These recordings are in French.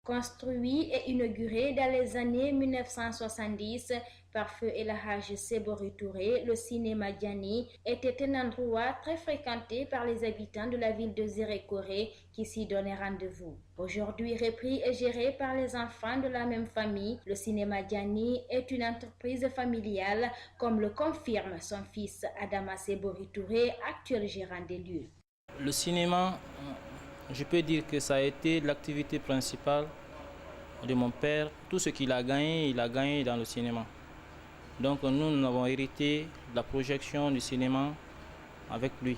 Construit et inauguré dans les années 1970 par feu El Hadj Sebori Touré, le cinéma Diani était un endroit très fréquenté par les habitants de la ville de Zérékoré qui s'y donnaient rendez-vous. Aujourd'hui repris et géré par les enfants de la même famille, le cinéma Diani est une entreprise familiale, comme le confirme son fils Adama Sebori Touré, actuel gérant des lieux. Le cinéma, je peux dire que ça a été l'activité principale de mon père. Tout ce qu'il a gagné, il a gagné dans le cinéma. Donc nous avons hérité de la projection du cinéma avec lui.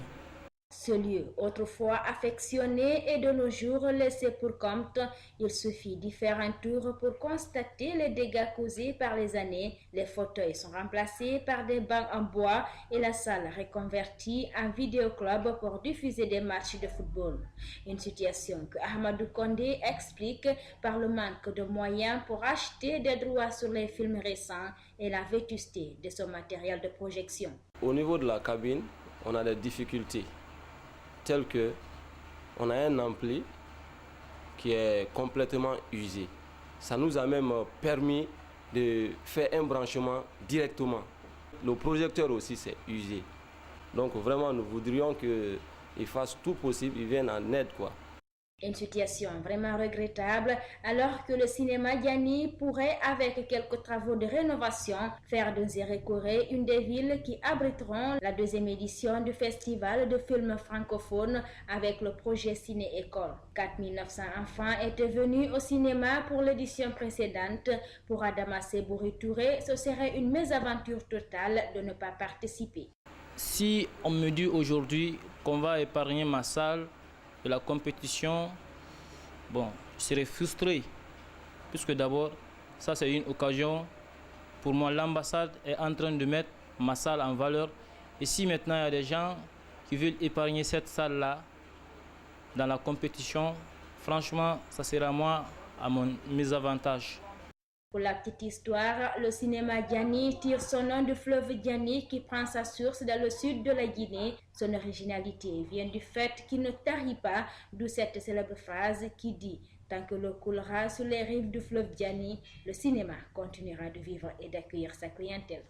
Ce lieu, autrefois affectionné et de nos jours laissé pour compte, il suffit d'y faire un tour pour constater les dégâts causés par les années. Les fauteuils sont remplacés par des bancs en bois et la salle reconvertie en vidéoclub pour diffuser des matchs de football. Une situation que Ahmadou Kondé explique par le manque de moyens pour acheter des droits sur les films récents et la vétusté de son matériel de projection. Au niveau de la cabine, on a des difficultés. Tel que on a un ampli qui est complètement usé. Ça nous a même permis de faire un branchement directement. Le projecteur aussi c'est usé. Donc vraiment nous voudrions qu'ils fassent tout possible, ils viennent en aide quoi. Une situation vraiment regrettable alors que le cinéma Diani pourrait, avec quelques travaux de rénovation, faire de Zérékoré une des villes qui abriteront la deuxième édition du festival de films francophones avec le projet Ciné-École. 4900 enfants étaient venus au cinéma pour l'édition précédente. Pour Adama Sebori Touré, ce serait une mésaventure totale de ne pas participer. Si on me dit aujourd'hui qu'on va épargner ma salle de la compétition, bon, je serais frustré, puisque d'abord, ça c'est une occasion. Pour moi, l'ambassade est en train de mettre ma salle en valeur. Et si maintenant il y a des gens qui veulent épargner cette salle-là dans la compétition, franchement, ça sera moi à mon mésavantage. Pour la petite histoire, le cinéma Diani tire son nom du fleuve Diani qui prend sa source dans le sud de la Guinée. Son originalité vient du fait qu'il ne tarit pas, d'où cette célèbre phrase qui dit « Tant que l'eau coulera sur les rives du fleuve Diani, le cinéma continuera de vivre et d'accueillir sa clientèle ».